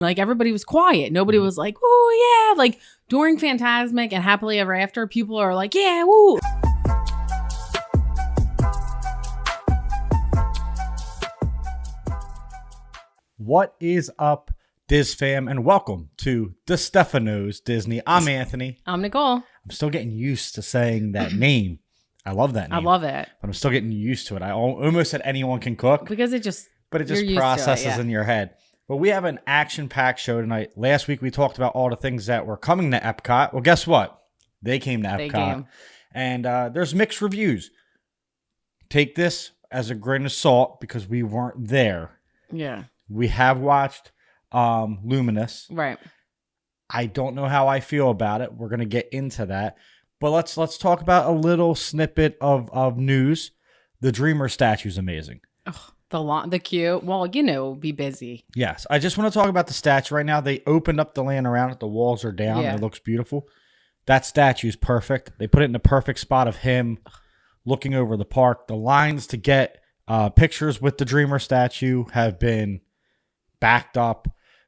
Like everybody was quiet. Nobody was like, "Oh yeah!" Like during Fantasmic and Happily Ever After, people are like, "Yeah, woo!" What is up, Diz fam, and welcome to DeStefano's Disney. I'm Anthony. I'm Nicole. I'm still getting used to saying that name. I love that name. I love it. But I'm still getting used to it. I almost said anyone can cook. Because it just processes in your head. But we have an action-packed show tonight. Last week we talked about all the things that were coming to Epcot. Well, guess what? They came to Epcot. And there's mixed reviews. Take this as a grain of salt because we weren't there. Yeah. We have watched Luminous. Right. I don't know how I feel about it. We're going to get into that. But let's talk about a little snippet of news. The Dreamer statue is amazing. Ugh, the queue. Well, be busy. Yes. I just want to talk about the statue right now. They opened up the land around it. The walls are down. Yeah. It looks beautiful. That statue is perfect. They put it in the perfect spot of him looking over the park. The lines to get pictures with the Dreamer statue have been backed up.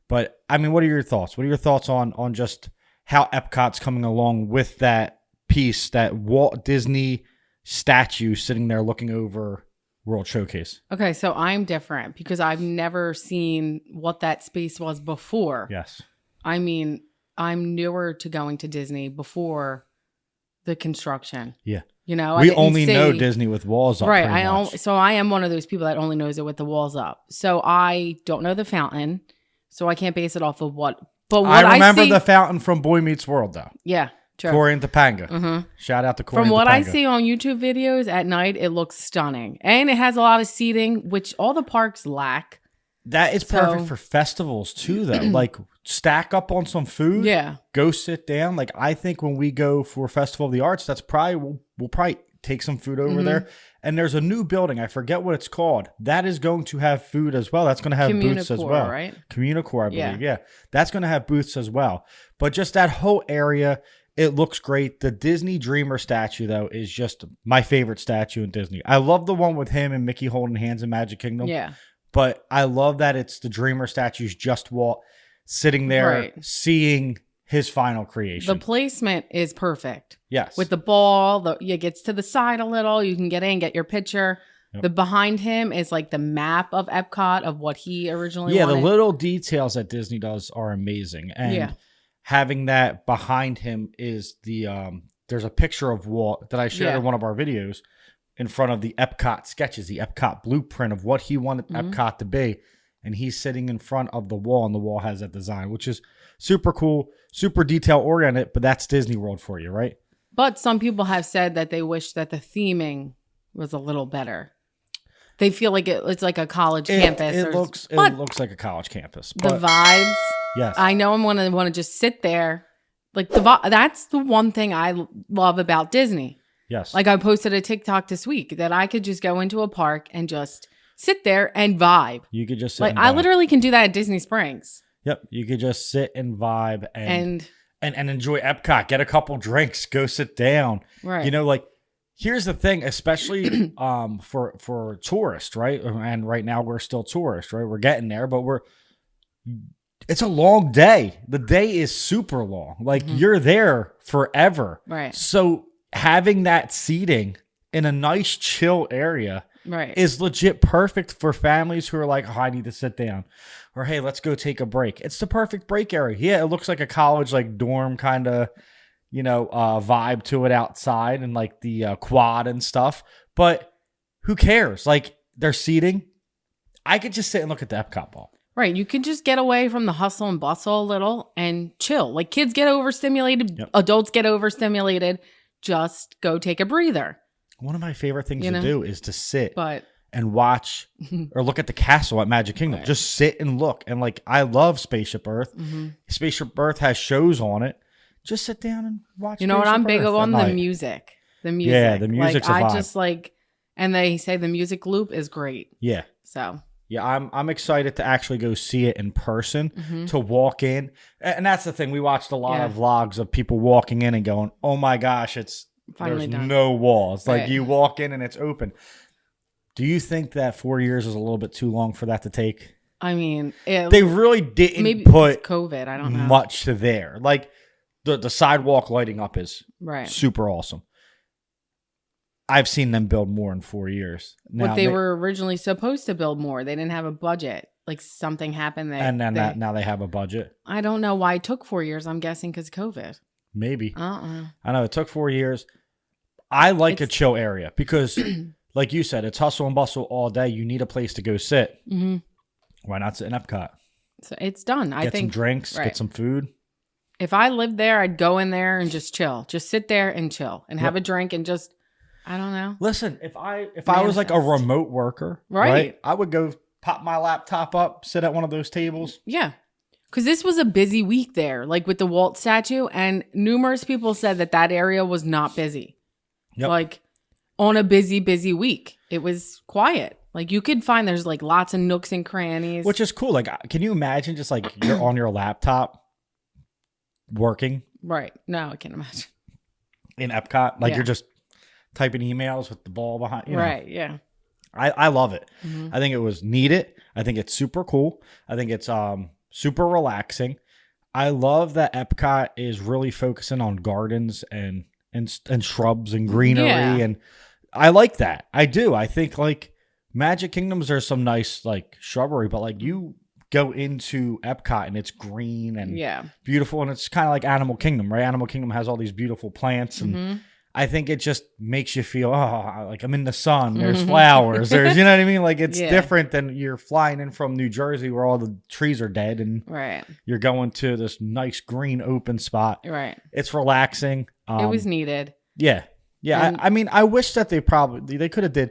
But, I mean, what are your thoughts? What are your thoughts on just how Epcot's coming along with that piece, that Walt Disney statue sitting there looking over World Showcase? Okay, so I'm different because I've never seen what that space was before. Yes. I mean, I'm newer to going to Disney before the construction. Yeah. We only know Disney with walls up. Right. So I am one of those people that only knows it with the walls up. So I don't know the fountain. So I can't base it off of what. But what I remember the fountain from Boy Meets World, though. Yeah. True. Corey and Topanga. Mm-hmm. Shout out to Corey. From what Topanga. I see on YouTube videos at night, it looks stunning. And it has a lot of seating, which all the parks lack. That is perfect for festivals, too, though. Like, stack up on some food. Yeah. Go sit down. Like, I think when we go for Festival of the Arts, that's probably, we'll probably take some food over there. And there's a new building. I forget what it's called. That is going to have food as well. That's going to have booths as well. Right? Communicore, I believe. Yeah. That's going to have booths as well. But just that whole area, it looks great. The Disney Dreamer statue, though, is just my favorite statue in Disney. I love the one with him and Mickey holding hands in Magic Kingdom. Yeah. But I love that it's the Dreamer statues, just Walt sitting there seeing his final creation. The placement is perfect. Yes. With the ball, it gets to the side a little. You can get in, get your picture. Yep. The behind him is like the map of Epcot of what he originally wanted. The little details that Disney does are amazing. And having that behind him is there's a picture of Walt that I shared in one of our videos in front of the Epcot sketches, the Epcot blueprint of what he wanted Epcot to be. And he's sitting in front of the wall, and the wall has that design, which is super cool, super detail-oriented, but that's Disney World for you, right? But some people have said that they wish that the theming was a little better. They feel like it's like a college campus. It looks like a college campus. But the vibes, yes. I know I'm going to want to just sit there. Like that's the one thing I love about Disney. Yes. Like I posted a TikTok this week that I could just go into a park and just sit there and vibe. You could just sit like I literally can do that at Disney Springs. Yep. You could just sit and vibe and enjoy Epcot. Get a couple drinks. Go sit down. Right. Here's the thing, especially for tourists, right? And right now we're still tourists, right? We're getting there, but it's a long day. The day is super long. Like you're there forever. Right. So having that seating in a nice chill area is legit perfect for families who are like, oh, I need to sit down. Or, hey, let's go take a break. It's the perfect break area. Yeah, it looks like a college like dorm kind of, vibe to it outside and like the quad and stuff. But who cares? Like their seating, I could just sit and look at the Epcot ball. Right. You can just get away from the hustle and bustle a little and chill. Like kids get overstimulated. Adults get overstimulated. Just go take a breather. One of my favorite things to do is to sit and watch or look at the castle at Magic Kingdom. Right. Just sit and look. And like, I love Spaceship Earth. Mm-hmm. Spaceship Earth has shows on it. Just sit down and watch. You know what I'm big on? The music. The music. Yeah, the music's a vibe. I just and they say the music loop is great. Yeah. So. Yeah, I'm excited to actually go see it in person, to walk in. And that's the thing. We watched a lot of vlogs of people walking in and going, oh my gosh, there's no walls. Like you walk in and it's open. Do you think that 4 years is a little bit too long for that to take? I mean, they really didn't maybe put it's COVID. I don't know. much to there. Like the sidewalk lighting up is right. super awesome. I've seen them build more in 4 years. Now, What they were originally supposed to build more. They didn't have a budget. Like something happened there. And then now they have a budget. I don't know why it took 4 years. I'm guessing because of COVID. Maybe. I know it took 4 years. I like a chill area because, like you said, it's hustle and bustle all day. You need a place to go sit. Mm-hmm. Why not sit in Epcot? So it's done. I think. Get some drinks, get some food. If I lived there, I'd go in there and just chill. Just sit there and chill and have a drink and just, I don't know. Listen, if I was like a remote worker, right, I would go pop my laptop up, sit at one of those tables. Yeah. Because this was a busy week there, like with the Walt statue. And numerous people said that area was not busy. Yep. Like on a busy week. It was quiet. Like you could find there's like lots of nooks and crannies. Which is cool. Like, can you imagine just like you're on your laptop working? Right. No, I can't imagine. In Epcot. Like you're just typing emails with the ball behind you. Right. Yeah. I love it. Mm-hmm. I think it was needed. I think it's super cool. I think it's super relaxing. I love that Epcot is really focusing on gardens and shrubs and greenery. And I like that. I do. I think like Magic Kingdoms, there's some nice like shrubbery, but like you go into Epcot and it's green and beautiful. And it's kind of like Animal Kingdom, right? Animal Kingdom has all these beautiful plants and I think it just makes you feel, like I'm in the sun. There's flowers. There's, you know what I mean? Like it's different than you're flying in from New Jersey where all the trees are dead and you're going to this nice green open spot. Right. It's relaxing. It was needed. Yeah. Yeah. I mean, I wish that they could have did,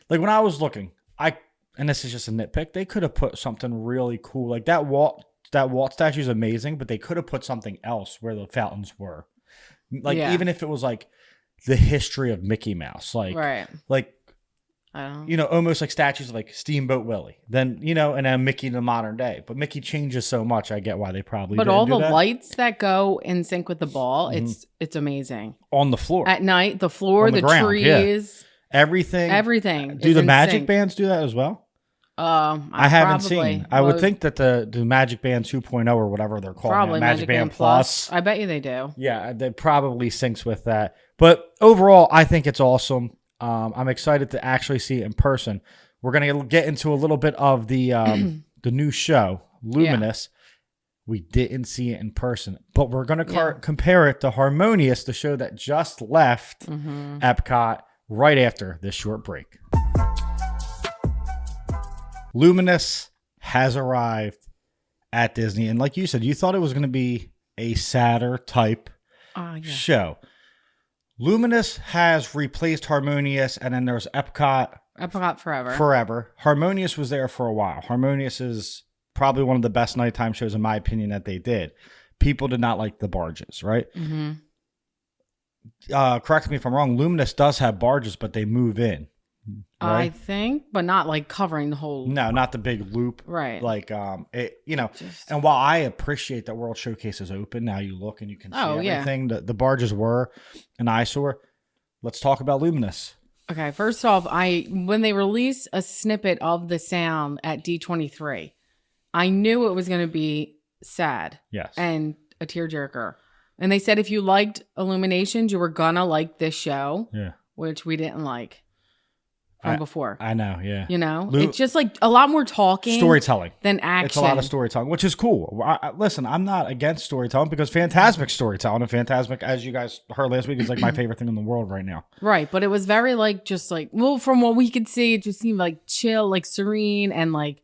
like when I was looking, and this is just a nitpick, they could have put something really cool. Like that Walt statue is amazing, but they could have put something else where the fountains were. Like even if it was like, the history of Mickey Mouse, like almost like statues of like Steamboat Willie, then and then Mickey in the modern day. But Mickey changes so much. I get why they probably. But all the lights that go in sync with the ball, it's amazing. On the floor at night, the floor, the ground, trees, everything. Do the magic bands do that as well? I haven't seen. I would think that the Magic Band 2.0 or whatever they're calling probably it, Magic Band Plus. I bet you they do. Yeah, they probably syncs with that. But overall, I think it's awesome. I'm excited to actually see it in person. We're gonna get into a little bit of the the new show, Luminous. We didn't see it in person, but we're gonna compare it to Harmonious, the show that just left Epcot right after this short break. Luminous has arrived at Disney. And like you said, you thought it was going to be a sadder type show. Luminous has replaced Harmonious, and then there's Epcot. Epcot Forever. Forever. Harmonious was there for a while. Harmonious is probably one of the best nighttime shows, in my opinion, that they did. People did not like the barges, right? Mm-hmm. Correct me if I'm wrong. Luminous does have barges, but they move in. Right? I think, but not like covering the whole. No, not the big loop. Right. Like, and while I appreciate that World Showcase is open, now you look and you can see everything. The barges were an eyesore. Let's talk about Luminous. Okay. First off, when they released a snippet of the sound at D23, I knew it was going to be sad. Yes. And a tearjerker. And they said if you liked Illuminations, you were going to like this show. Yeah. Which we didn't like. From before. I know, yeah. It's just like a lot more talking. Storytelling. Than action. It's a lot of storytelling, which is cool. Listen, I'm not against storytelling because Fantasmic storytelling, and Fantasmic, as you guys heard last week, is like my favorite thing in the world right now. Right, but it was very from what we could see, it just seemed like chill, like serene, and like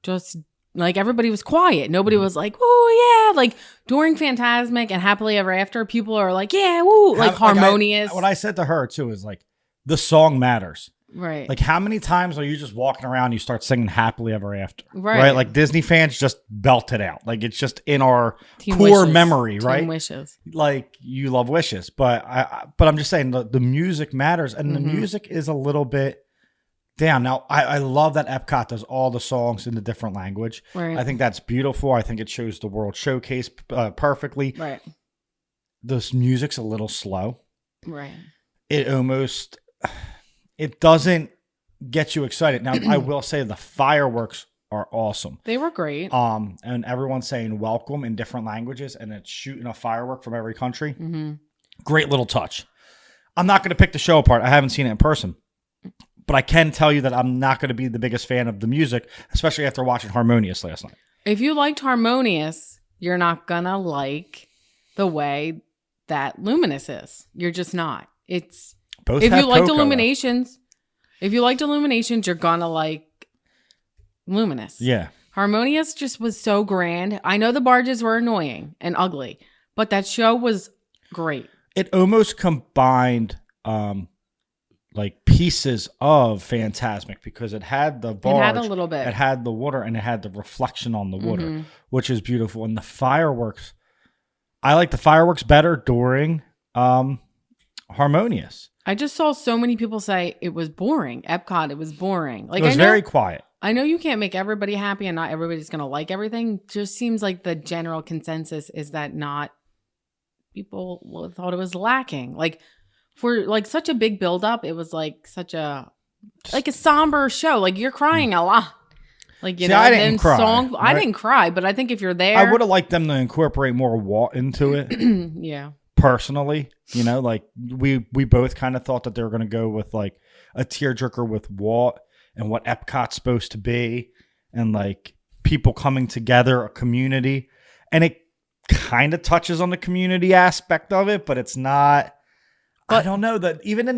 just like everybody was quiet. Nobody was like, oh yeah. Like during Fantasmic and Happily Ever After, people are like, yeah, woo, like harmonious. What I said to her too is like, the song matters. Right. Like how many times are you just walking around and you start singing Happily Ever After? Right. Like Disney fans just belt it out. Like it's just in our core memory, right? Team Wishes. Like you love Wishes. But I'm just saying the music matters, and the music is a little bit down. Now I love that Epcot does all the songs in a different language. Right. I think that's beautiful. I think it shows the World Showcase perfectly. Right. This music's a little slow. Right. It doesn't get you excited. Now, I will say the fireworks are awesome. They were great. And everyone's saying welcome in different languages, and it's shooting a firework from every country. Mm-hmm. Great little touch. I'm not going to pick the show apart. I haven't seen it in person. But I can tell you that I'm not going to be the biggest fan of the music, especially after watching Harmonious last night. If you liked Harmonious, you're not going to like the way that Luminous is. You're just not. It's both. If you liked Illuminations, you're going to like Luminous. Yeah. Harmonious just was so grand. I know the barges were annoying and ugly, but that show was great. It almost combined like pieces of Fantasmic because it had the barge, it had a little bit, it had the water, and it had the reflection on the water, which is beautiful. And the fireworks, I like the fireworks better during Harmonious. I just saw so many people say it was boring. Epcot, it was boring. Like, it was very quiet. I know you can't make everybody happy and not everybody's going to like everything. Just seems like the general consensus is that not people thought it was lacking. Like, for like such a big buildup, it was like such a somber show. Like, you're crying a lot. Like, you know, I didn't cry. Right? I didn't cry, but I think if you're there, I would have liked them to incorporate more Walt into it. Yeah. Personally, you know, like we both kind of thought that they were going to go with like a tearjerker with Walt and what Epcot's supposed to be, and like people coming together, a community, and it kind of touches on the community aspect of it, but it's not. But I don't know that even the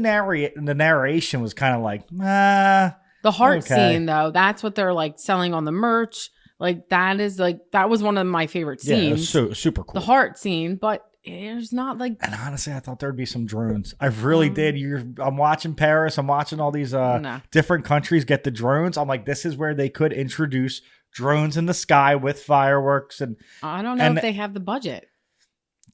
narration was kind of like, the heart scene though. That's what they're like selling on the merch. Like that was one of my favorite scenes. Yeah, it was so super cool. The heart scene, but there's not like. And honestly, I thought there'd be some drones. I really did. I'm watching Paris. I'm watching all these different countries get the drones. I'm like, this is where they could introduce drones in the sky with fireworks. And I don't know if they have the budget.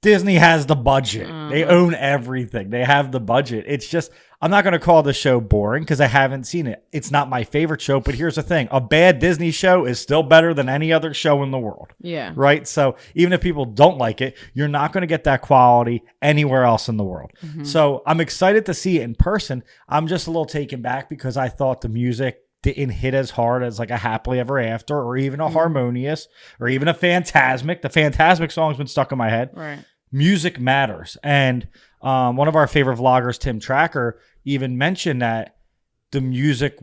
Disney has the budget. They own everything. They have the budget. It's just, I'm not going to call the show boring because I haven't seen it. It's not my favorite show, but here's the thing. A bad Disney show is still better than any other show in the world. Yeah. Right? So even if people don't like it, you're not going to get that quality anywhere else in the world. Mm-hmm. So I'm excited to see it in person. I'm just a little taken back because I thought the music didn't hit as hard as like a Happily Ever After or even a Harmonious or even a Fantasmic. The Fantasmic song's been stuck in my head. Right. Music matters. And one of our favorite vloggers, Tim Tracker, even mentioned that the music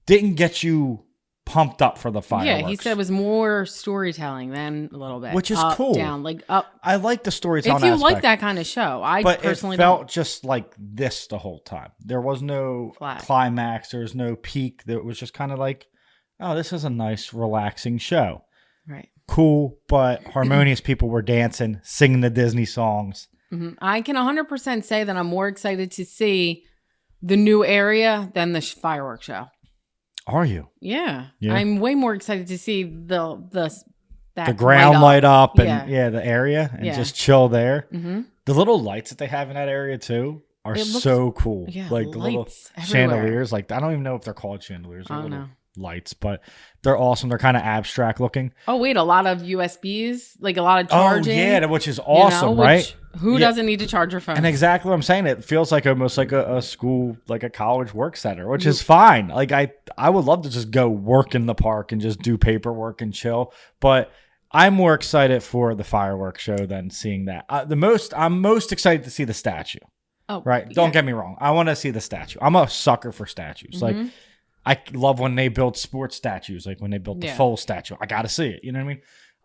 didn't get you pumped up for the fireworks. Yeah, he said it was more storytelling than a little bit. Which is up, cool. Down, like up. I like the storytelling If you aspect. like that kind of show. But personally it felt just like this the whole time. There was no climax. There was no peak. There was just kind of like, oh, this is a nice, relaxing show. Right. Cool, but Harmonious people were dancing, singing the Disney songs. Mm-hmm. I can 100% say that I'm more excited to see the new area than the fireworks show. Are you? Yeah. I'm way more excited to see the ground light up and the area and just chill there. Mm-hmm. The little lights that they have in that area too are so cool. Yeah, like the little chandeliers. Like I don't even know if they're called chandeliers. They're little lights, but they're awesome. They're kind of abstract looking. Oh wait, a lot of USBs, like a lot of charging. Oh yeah, which is awesome, right? Who doesn't need to charge your phone? And exactly what I'm saying. It feels like almost like a school, like a college work center, which is fine. Like I would love to just go work in the park and just do paperwork and chill. But I'm more excited for the fireworks show than seeing that. I'm most excited to see the statue. Oh, right. Don't get me wrong. I want to see the statue. I'm a sucker for statues. Mm-hmm. Like I love when they build sports statues. Like when they built the full statue. I got to see it. You know what I mean?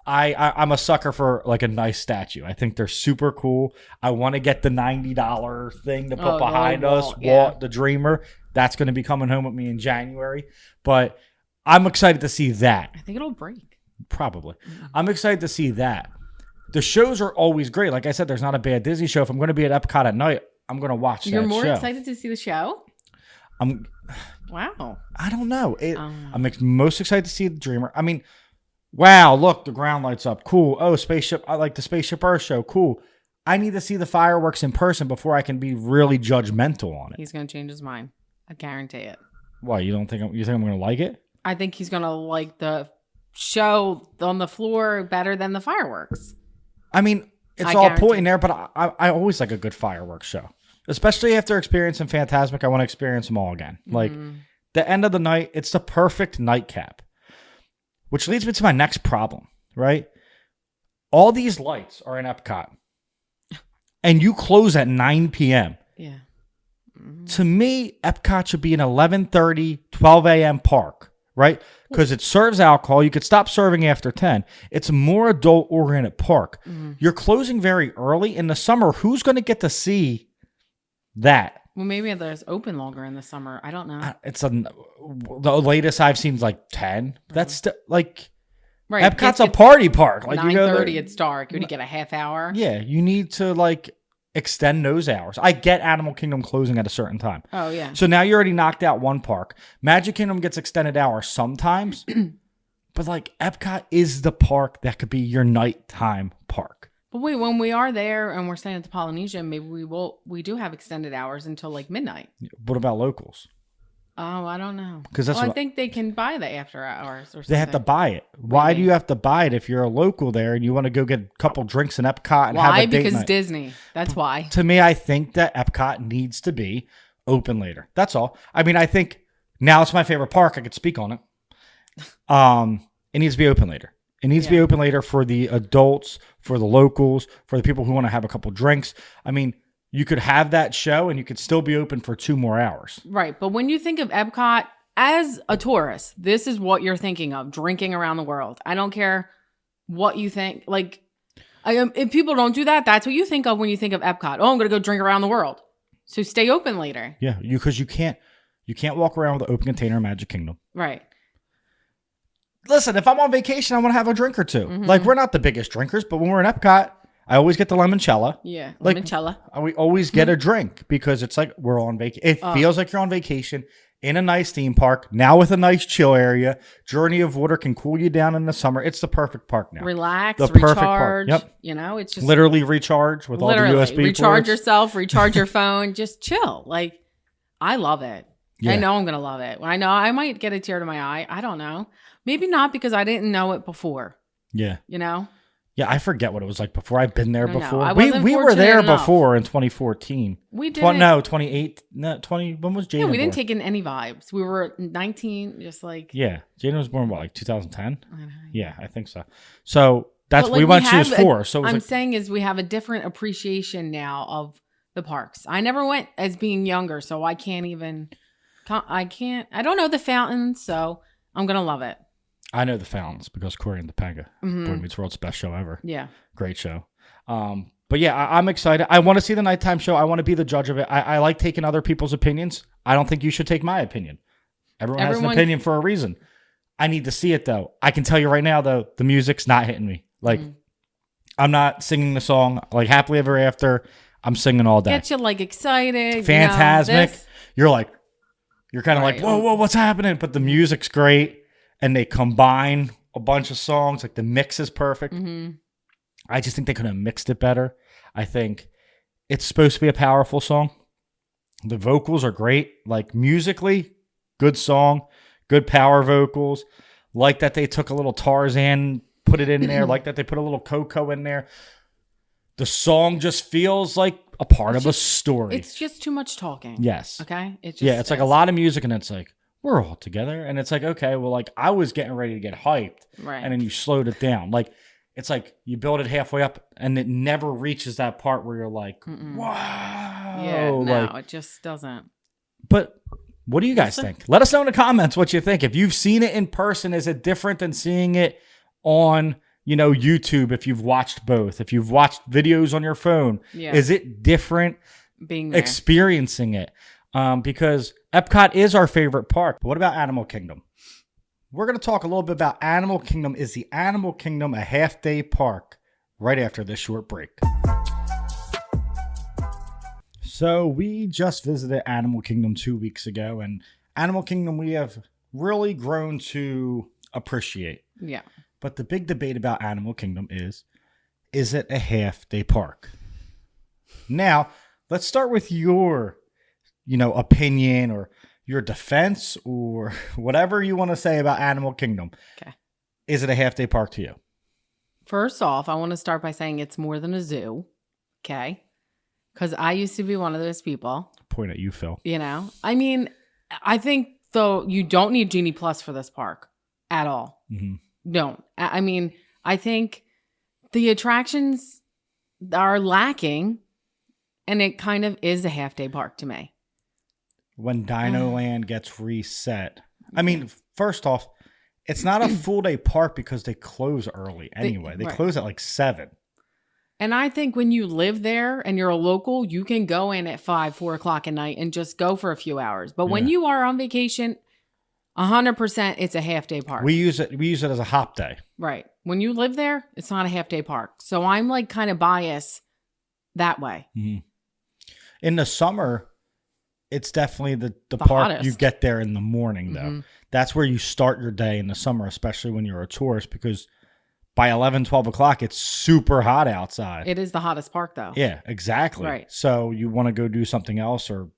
I'm a sucker for like a nice statue. I think they're super cool. I want to get the $90 thing to put behind us, Walt the Dreamer. That's going to be coming home with me in January. But I'm excited to see that. I think it'll break. Probably. Mm-hmm. I'm excited to see that. The shows are always great. Like I said, there's not a bad Disney show. If I'm going to be at Epcot at night, I'm going to watch that show. You're more excited to see the show? Wow. I don't know. I'm most excited to see the Dreamer. I mean, wow, look, the ground lights up. Cool. Oh, spaceship. I like the Spaceship Earth show. Cool. I need to see the fireworks in person before I can be really judgmental on it. He's going to change his mind. I guarantee it. Why? You think I'm going to like it? I think he's going to like the show on the floor better than the fireworks. I mean, it's all pointing there, but I always like a good fireworks show. Especially after experiencing Fantasmic, I want to experience them all again. Like, the end of the night, it's the perfect nightcap. Which leads me to my next problem, right? All these lights are in Epcot. And you close at 9 p.m. Yeah. Mm-hmm. To me, Epcot should be an 11:30, 12 a.m. park, right? Because it serves alcohol. You could stop serving after 10. It's a more adult-oriented park. Mm-hmm. You're closing very early. In the summer, who's going to get to see that? Well, maybe there's open longer in the summer. I don't know. The latest I've seen is like 10. That's like... Right. Epcot's a party park. Like 9:30, it's dark. You're going to get a half hour. Yeah, you need to like extend those hours. I get Animal Kingdom closing at a certain time. Oh, yeah. So now you already knocked out one park. Magic Kingdom gets extended hours sometimes. But like Epcot is the park that could be your nighttime park. But wait, when we are there and we're staying at the Polynesian, maybe we do have extended hours until like midnight. What about locals? Oh, I don't know. Because I think they can buy the after hours or something. They have to buy it. Why do you have to buy it if you're a local there and you want to go get a couple drinks in Epcot and have a date Because night? Disney. That's why. To me, I think that Epcot needs to be open later. That's all. I mean, I think now it's my favorite park. I could speak on it. It needs to be open later. It needs to be open later for the adults, for the locals, for the people who want to have a couple drinks. I mean, you could have that show and you could still be open for 2 more hours. Right. But when you think of Epcot as a tourist, this is what you're thinking of, drinking around the world. I don't care what you think. Like, if people don't do that, that's what you think of when you think of Epcot. Oh, I'm going to go drink around the world. So stay open later. Yeah, because you can't walk around with an open container in Magic Kingdom. Right. Listen, if I'm on vacation, I want to have a drink or two. Mm-hmm. Like, we're not the biggest drinkers, but when we're in Epcot, I always get the limoncello. Yeah, like, limoncello. We always get a drink because it's like we're on vacation. It feels like you're on vacation in a nice theme park, now with a nice chill area. Journey of Water can cool you down in the summer. It's the perfect park now. Relax, the recharge. Perfect park. Yep. You know, it's just... Literally recharge with all the USB recharge ports. yourself, recharge your phone, just chill. Like, I love it. Yeah. I know I'm going to love it. I know I might get a tear to my eye. I don't know. Maybe not because I didn't know it before. Yeah. You know? Yeah, I forget what it was like before. I've been there before. I we were there before in 2014. We did. 28. No, 20. When was Jane? Yeah, we didn't take in any vibes. We were 19, just like. Yeah, Jane was born what, like 2010? Yeah, I think so. So that's like, we went. She was 4. So I'm saying is we have a different appreciation now of the parks. I never went as being younger, so I can't even. I don't know the fountains, so I'm gonna love it. I know the fountains because Corey and Topanga, Boy Meets World's best show ever. Yeah. Great show. But yeah, I'm excited. I want to see the nighttime show. I want to be the judge of it. I like taking other people's opinions. I don't think you should take my opinion. Everyone has an opinion for a reason. I need to see it though. I can tell you right now though, the music's not hitting me. Like, I'm not singing the song like Happily Ever After. I'm singing all day. Get you like excited. Fantasmic. You're kind of like, whoa, what's happening? But the music's great. And they combine a bunch of songs. Like, the mix is perfect. Mm-hmm. I just think they could have mixed it better. I think it's supposed to be a powerful song. The vocals are great. Like, musically, good song. Good power vocals. Like that they took a little Tarzan, put it in there. Like that they put a little Coco in there. The song just feels like a part of a story. It's just too much talking. Yes. Okay? It's like a lot of music and it's like, we're all together. And it's like, okay, well, like I was getting ready to get hyped. Right. And then you slowed it down. Like, it's like you build it halfway up and it never reaches that part where you're like, wow. Yeah, no, it just doesn't. But what do you guys think? Let us know in the comments what you think. If you've seen it in person, is it different than seeing it on, YouTube? If you've watched both, if you've watched videos on your phone, is it different being there, experiencing it? Because Epcot is our favorite park. But what about Animal Kingdom? We're going to talk a little bit about Animal Kingdom. Is the Animal Kingdom a half-day park? Right after this short break. So we just visited Animal Kingdom 2 weeks ago, and Animal Kingdom we have really grown to appreciate. Yeah. But the big debate about Animal Kingdom is it a half-day park? Now, let's start with your opinion or your defense or whatever you want to say about Animal Kingdom. Okay. Is it a half-day park to you? First off, I want to start by saying it's more than a zoo. Okay. Because I used to be one of those people. Point at you, Phil. I mean, I think though you don't need Genie Plus for this park at all. Don't. I mean, I think the attractions are lacking, and it kind of is a half-day park to me. When Dino Land gets reset, I mean, first off, it's not a full-day park because they close early anyway. They close at like 7. And I think when you live there and you're a local, you can go in at 5, 4 o'clock at night and just go for a few hours. But when you are on vacation, 100% it's a half-day park. We use it as a hop day. Right. When you live there, it's not a half-day park. So I'm like kind of biased that way. In the summer, it's definitely the park hottest. You get there in the morning, though. That's where you start your day in the summer, especially when you're a tourist, because by 11, 12 o'clock, it's super hot outside. It is the hottest park, though. Yeah, exactly. Right. So you want to go do something else or,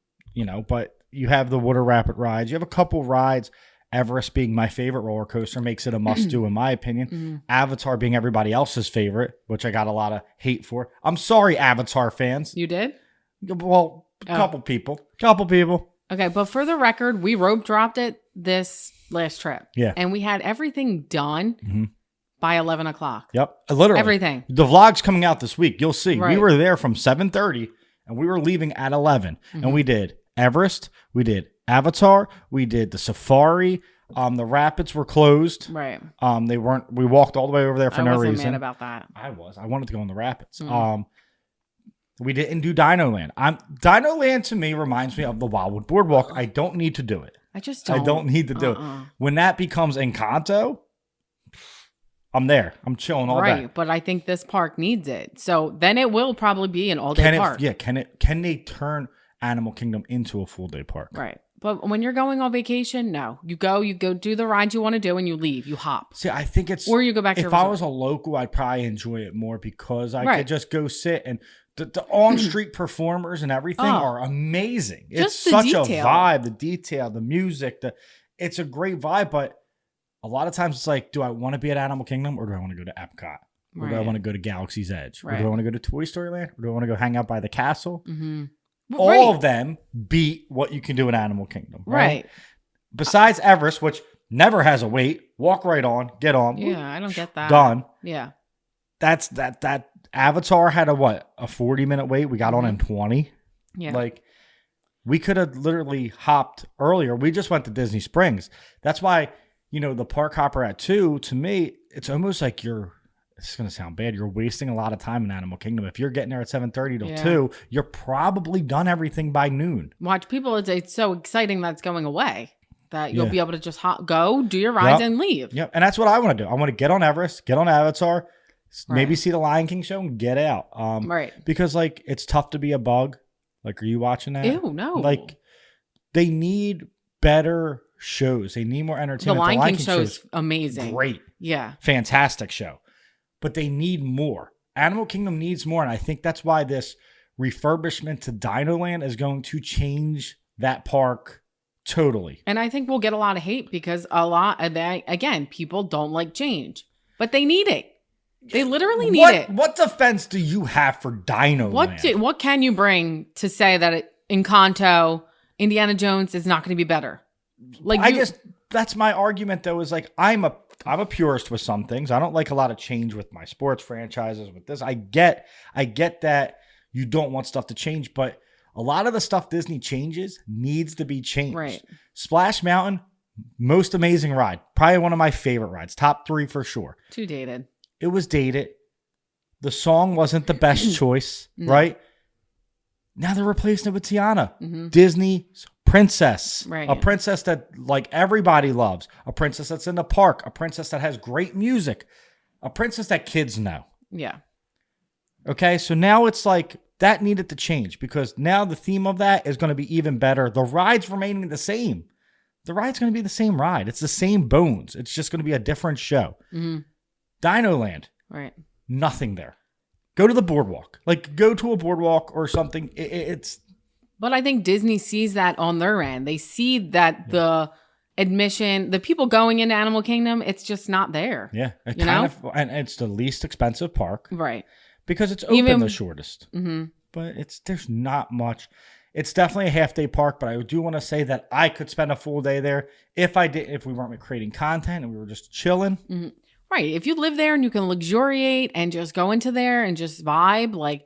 but you have the water rapid rides. You have a couple rides. Everest being my favorite roller coaster makes it a must-do, in my opinion. Avatar being everybody else's favorite, which I got a lot of hate for. I'm sorry, Avatar fans. You did? Well, a couple people. Okay, but for the record, we rope dropped it this last trip. Yeah. And we had everything done by 11 o'clock. Yep. Literally. Everything. The vlog's coming out this week. You'll see. Right. We were there from 7:30 and we were leaving at 11. And we did Everest. We did Avatar. We did the Safari. The rapids were closed. Right. They weren't. We walked all the way over there for no reason. I wasn't mad about that. I wanted to go in the rapids. We didn't do Dino Land. Dino Land to me reminds me of the Wildwood Boardwalk. I don't need to do it. I just don't. I don't need to do it. When that becomes Encanto, I'm there. I'm chilling all day. Right, but I think this park needs it. So then it will probably be an all-day park. Can they turn Animal Kingdom into a full-day park? Right. But when you're going on vacation, no. You go do the rides you want to do, and you leave. You hop. See, I think it's... Or you go back to your If I resort. was a local, I'd probably enjoy it more because I could just go sit and... The on-street performers and everything are amazing. It's such a vibe. The detail, the music. It's a great vibe, but a lot of times it's like, do I want to be at Animal Kingdom or do I want to go to Epcot? Or do I want to go to Galaxy's Edge? Or do I want to go to Toy Story Land? Or do I want to go hang out by the castle? All of them beat what you can do in Animal Kingdom. Right. Besides Everest, which never has a wait. Walk right on. Get on. Yeah, I don't get that. Done. Yeah. That's that. Avatar had a 40-minute wait. We got on in 20. Yeah. Like, we could have literally hopped earlier. We just went to Disney Springs. That's why, the park hopper at 2, to me, it's almost like it's going to sound bad. You're wasting a lot of time in Animal Kingdom. If you're getting there at 7:30 till 2, you're probably done everything by noon. Watch people. It's so exciting that's going away that you'll be able to just go, do your rides, and leave. Yep. And that's what I want to do. I want to get on Everest, get on Avatar, maybe see the Lion King show and get out. Because it's tough to be a bug. Are you watching that? Ew, no. They need better shows. They need more entertainment. The Lion King show is amazing. Great. Yeah. Fantastic show. But they need more. Animal Kingdom needs more. And I think that's why this refurbishment to Dino Land is going to change that park totally. And I think we'll get a lot of hate because again, people don't like change. But they need it. They literally need it. What defense do you have for Dino Land? What can you bring to say that Encanto, Indiana Jones is not going to be better? That's my argument though, is I'm a purist with some things. I don't like a lot of change with my sports franchises with this. I get that you don't want stuff to change, but a lot of the stuff Disney changes needs to be changed. Right. Splash Mountain, most amazing ride. Probably one of my favorite rides. Top 3 for sure. Too dated. It was dated. The song wasn't the best choice, right? Now they're replacing it with Tiana. Disney's princess. Right. A princess that everybody loves. A princess that's in the park. A princess that has great music. A princess that kids know. Yeah. Okay, so now it's that needed to change because now the theme of that is going to be even better. The ride's remaining the same. The ride's going to be the same ride. It's the same bones. It's just going to be a different show. Dino Land. Right. Nothing there. Go to the boardwalk. Go to a boardwalk or something. But I think Disney sees that on their end. They see that the admission, the people going into Animal Kingdom, it's just not there. Yeah. And it's the least expensive park. Right. Because it's open the shortest. But there's not much. It's definitely a half-day park, but I do want to say that I could spend a full day there if we weren't creating content and we were just chilling. Mm-hmm. Right. If you live there and you can luxuriate and just go into there and just vibe, like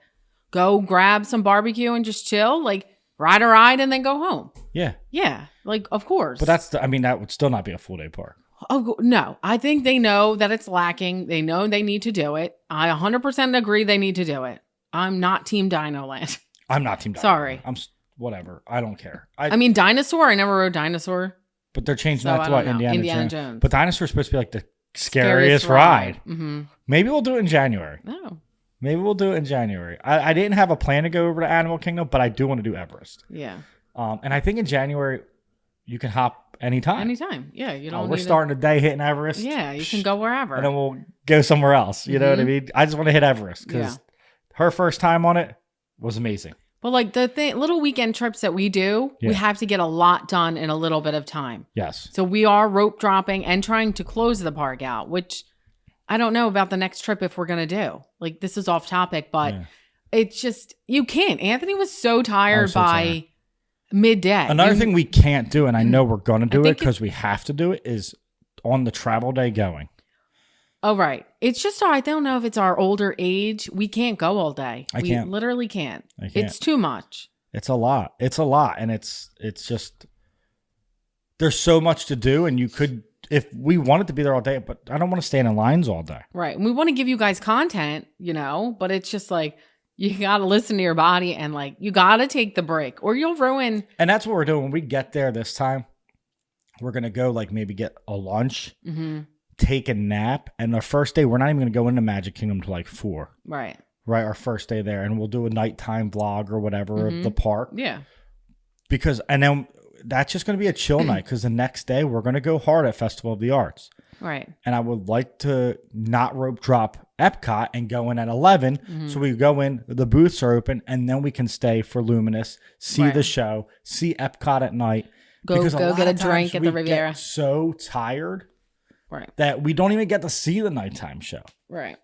go grab some barbecue and just chill, like ride a ride and then go home. Yeah. Yeah. Like, of course. But that would still not be a full day park. Oh, no. I think they know that it's lacking. They know they need to do it. I 100% agree they need to do it. I'm not Team Dino Land. I'm not Team Dino. Sorry. I'm whatever. I don't care. I mean, Dinosaur. I never rode Dinosaur. But they're changing that to what? Indiana Jones. But Dinosaur's supposed to be like the scariest ride. Mm-hmm. Maybe we'll do it in January. No. Maybe we'll do it in January. I didn't have a plan to go over to Animal Kingdom, but I do want to do Everest. Yeah. And I think in January you can hop anytime. Anytime. Yeah. You don't. We're starting the day hitting Everest. Yeah, you can go wherever, and then we'll go somewhere else. You know what I mean? I just want to hit Everest because her first time on it was amazing. But like the little weekend trips that we do, we have to get a lot done in a little bit of time. Yes. So we are rope dropping and trying to close the park out, which I don't know about the next trip if we're going to do. Like this is off topic, but it's just, you can't. Anthony was so tired by midday. Another thing we can't do, and I know we're going to do it because we have to do it, is on the travel day going. Oh, right. It's just, I don't know if it's our older age. We can't go all day. We literally can't. It's too much. It's a lot. It's a lot. And it's just, there's so much to do. And you could, if we wanted to be there all day, but I don't want to stand in lines all day. Right. And we want to give you guys content, but it's just like, you got to listen to your body and like, you got to take the break or you'll ruin. And that's what we're doing. When we get there this time, we're going to go like maybe get a lunch. Mm-hmm. Take a nap, and the first day we're not even going to go into Magic Kingdom till like 4. Right, our first day there, and we'll do a nighttime vlog or whatever of the park. Yeah, and then that's just going to be a chill night because the next day we're going to go hard at Festival of the Arts. Right, and I would like to not rope drop Epcot and go in at 11, so we go in, the booths are open, and then we can stay for Luminous, see the show, see Epcot at night. Go get a drink at the Riviera. So tired. Right. That we don't even get to see the nighttime show. Right.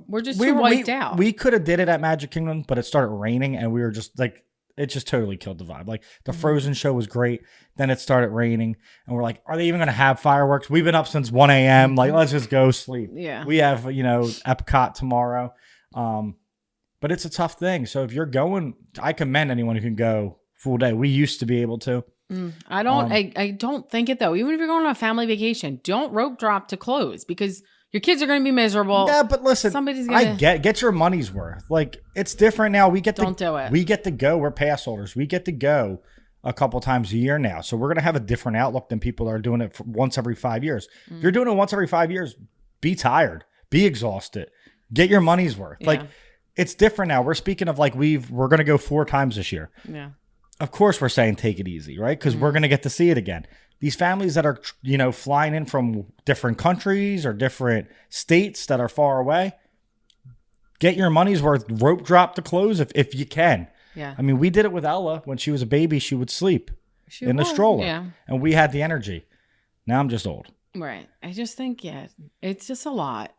We're just too wiped out. We could have did it at Magic Kingdom, but it started raining and we were just like, it just totally killed the vibe. Like the Frozen show was great. Then it started raining and we're like, are they even going to have fireworks? We've been up since 1 a.m. Like, let's just go sleep. Yeah. We have, Epcot tomorrow. But it's a tough thing. So if you're going, I commend anyone who can go full day. We used to be able to. I don't think it though. Even if you're going on a family vacation, don't rope drop to close because your kids are going to be miserable. Yeah, but listen, I get your money's worth. Like it's different now. Don't do it. We get to go. We're pass holders. We get to go a couple times a year now. So we're going to have a different outlook than people that are doing it once every 5 years. If you're doing it once every 5 years, be tired, be exhausted, get your money's worth. Yeah. Like it's different now. We're speaking of like we're going to go 4 times this year. Yeah. Of course we're saying take it easy, right? Because we're going to get to see it again. These families that are, flying in from different countries or different states that are far away, get your money's worth. Rope drop to close if you can. Yeah. I mean, we did it with Ella. When she was a baby, she would sleep in the stroller. Yeah. And we had the energy. Now I'm just old. Right. I just think, it's just a lot.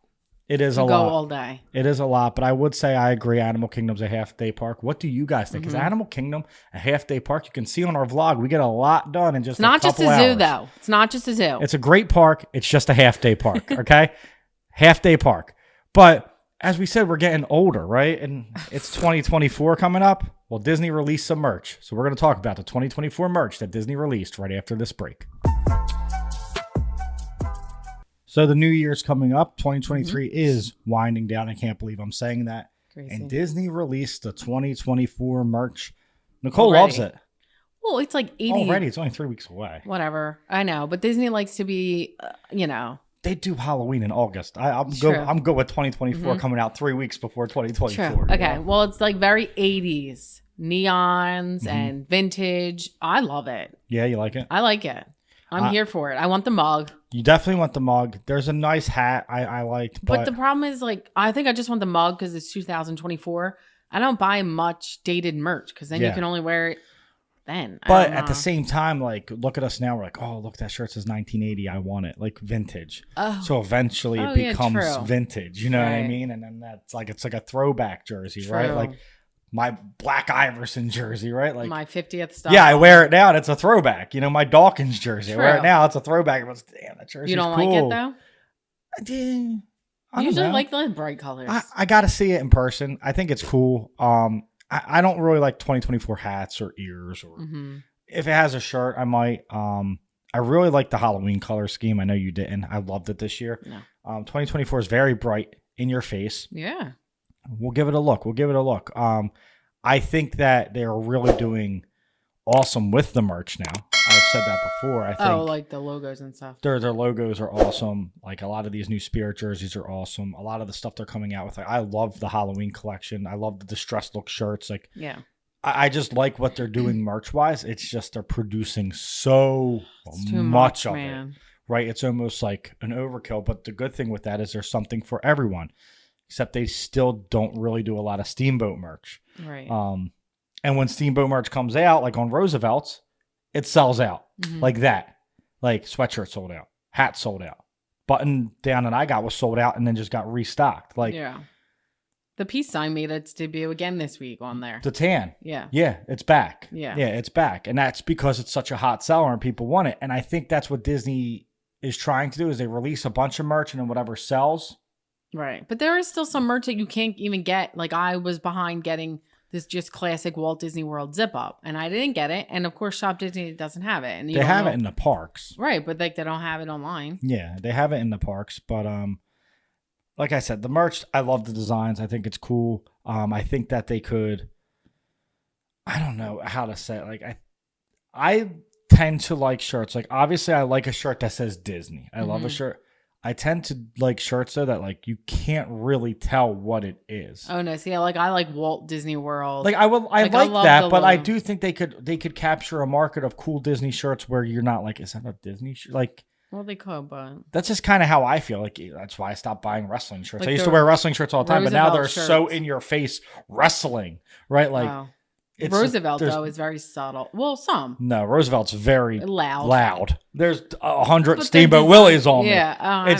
It is a lot. Go all day. It is a lot, but I would say I agree. Animal Kingdom's a half-day park. What do you guys think? Because Animal Kingdom, a half-day park, you can see on our vlog, we get a lot done in just a couple hours. It's not just a zoo, though. It's not just a zoo. It's a great park. It's just a half-day park, okay? Half-day park. But as we said, we're getting older, right? And it's 2024 coming up. Well, Disney released some merch. So we're going to talk about the 2024 merch that Disney released right after this break. So the new year's coming up. 2023 is winding down. I can't believe I'm saying that. Crazy. And Disney released the 2024 merch. Nicole loves it. Well, it's like 80. Already. It's only 3 weeks away. Whatever. I know. But Disney likes to be, They do Halloween in August. I'm good with 2024 coming out 3 weeks before 2024. True. Okay. Well, it's like very 80s. Neons and vintage. I love it. Yeah, you like it? I like it. I'm here for it. I want the mug. You definitely want the mug. There's a nice hat I liked. But the problem is, I think I just want the mug because it's 2024. I don't buy much dated merch because then you can only wear it then. But at the same time, look at us now. We're like, oh, look, that shirt says 1980. I want it. Like vintage. Oh. So eventually it becomes vintage. You know what I mean? And then it's like a throwback jersey, right? Like my Black Iverson jersey, right? Like my 50th stop. Yeah, I wear it now and it's a throwback. You know, my Dawkins jersey. True. I wear it now, it's a throwback. But damn, that jersey's You don't cool. like it though? I usually know. like the bright colors. I got to see it in person. I think it's cool. I don't really like 2024 hats or ears, or if it has a shirt, I might. I really like the Halloween color scheme. I know you didn't. I loved it this year. No. 2024 is very bright, in your face. Yeah. We'll give it a look. I think that they're really doing awesome with the merch now. I've said that before. I think like the logos and stuff. Their logos are awesome. Like a lot of these new Spirit jerseys are awesome. A lot of the stuff they're coming out with. Like, I love the Halloween collection. I love the distressed look shirts. Like, yeah. I just like what they're doing merch wise. It's just they're producing so too much of man. it. Right? It's almost like an overkill. But the good thing with that is there's something for everyone. Except they still don't really do a lot of Steamboat merch. Right. And when Steamboat merch comes out, like on Roosevelt's, it sells out like that. Like sweatshirt sold out, hat sold out, button down that I got was sold out and then just got restocked. Like yeah, the peace sign made its debut again this week on there. The tan, yeah, it's back. Yeah, it's back, and that's because it's such a hot seller and people want it. And I think that's what Disney is trying to do is they release a bunch of merch and then whatever sells. Right, but there is still some merch that you can't even get. Like I was behind getting this just classic Walt Disney World zip up, and I didn't get it. And of course, Shop Disney doesn't have it, and they have it in the parks, right? But like they don't have it online. Yeah, they have it in the parks, but like I said, the merch, I love the designs. I think it's cool. I think that they could. I don't know how to say it. Like I tend to like shirts. Like obviously, I like a shirt that says Disney. I love a shirt. I tend to like shirts though that like you can't really tell what it is. Oh no, see, I like Walt Disney World. Like I like that, but I do think they could capture a market of cool Disney shirts where you're not like, is that a Disney shirt? Like, well, they could, but that's just kind of how I feel. Like that's why I stopped buying wrestling shirts. Like I used to wear wrestling shirts all the time, but now they're shirts. so in your face wrestling, right? Like. Wow. Roosevelt though is very subtle. Well, some. No, Roosevelt's very loud. There's 100 Steamboat Willies on me.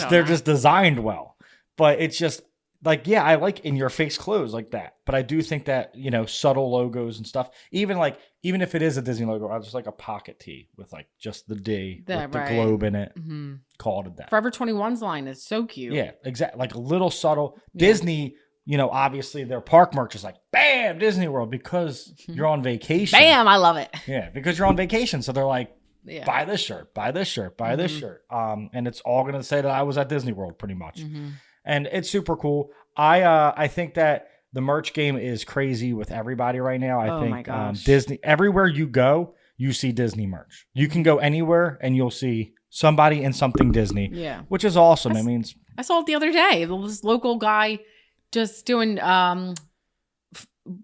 They're just designed well, but it's just like I like in your face clothes like that. But I do think that subtle logos and stuff. Even if it is a Disney logo, I just like a pocket tee with like just the D with the globe in it. Called it that. Forever 21's line is so cute. Yeah, exactly. Like a little subtle Disney. Obviously their park merch is like, bam, Disney World, because you're on vacation. Bam, I love it. Yeah, because you're on vacation. So they're like, buy this shirt, buy this shirt, buy this shirt. And it's all going to say that I was at Disney World pretty much. And it's super cool. I think that the merch game is crazy with everybody right now. I think Disney, everywhere you go, you see Disney merch. You can go anywhere and you'll see somebody in something Disney. Yeah. Which is awesome. I saw it the other day. This local guy just doing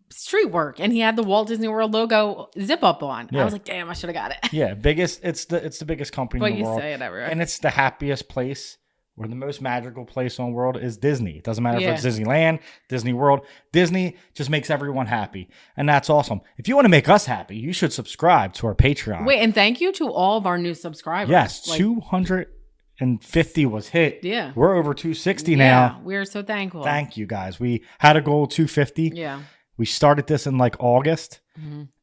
street work, and he had the Walt Disney World logo zip up on. I was like, damn, I should have got it. Yeah, it's the biggest company in the world. But you say it everywhere. And it's the happiest place, or the most magical place on the world is Disney. It doesn't matter if it's Disneyland, Disney World. Disney just makes everyone happy, and that's awesome. If you want to make us happy, you should subscribe to our Patreon. Wait, and thank you to all of our new subscribers. Yes, 250 was hit. Yeah. We're over 260 now. Yeah, we're so thankful. Thank you, guys. We had a goal of 250. Yeah. We started this in like August,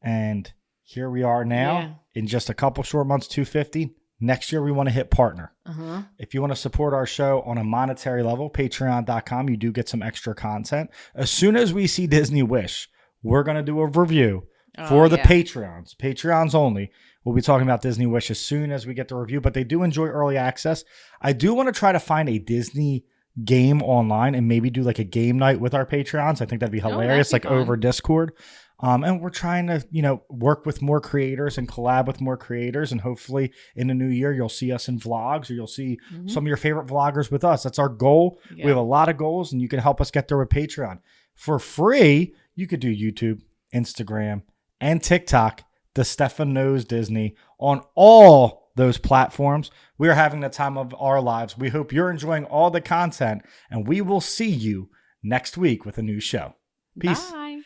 and here we are now in just a couple short months, 250. Next year, we want to hit partner. If you want to support our show on a monetary level, patreon.com, you do get some extra content. As soon as we see Disney Wish, we're going to do a review for the Patreons only. We'll be talking about Disney Wish as soon as we get the review, but they do enjoy early access. I do want to try to find a Disney game online and maybe do like a game night with our Patreons. I think that'd be hilarious, like over Discord. And we're trying to, work with more creators and collab with more creators. And hopefully in the new year, you'll see us in vlogs, or you'll see some of your favorite vloggers with us. That's our goal. Yeah. We have a lot of goals, and you can help us get there with Patreon. For free, you could do YouTube, Instagram, and TikTok. The Stefan Knows Disney on all those platforms. We are having the time of our lives. We hope you're enjoying all the content, and we will see you next week with a new show. Peace. Bye.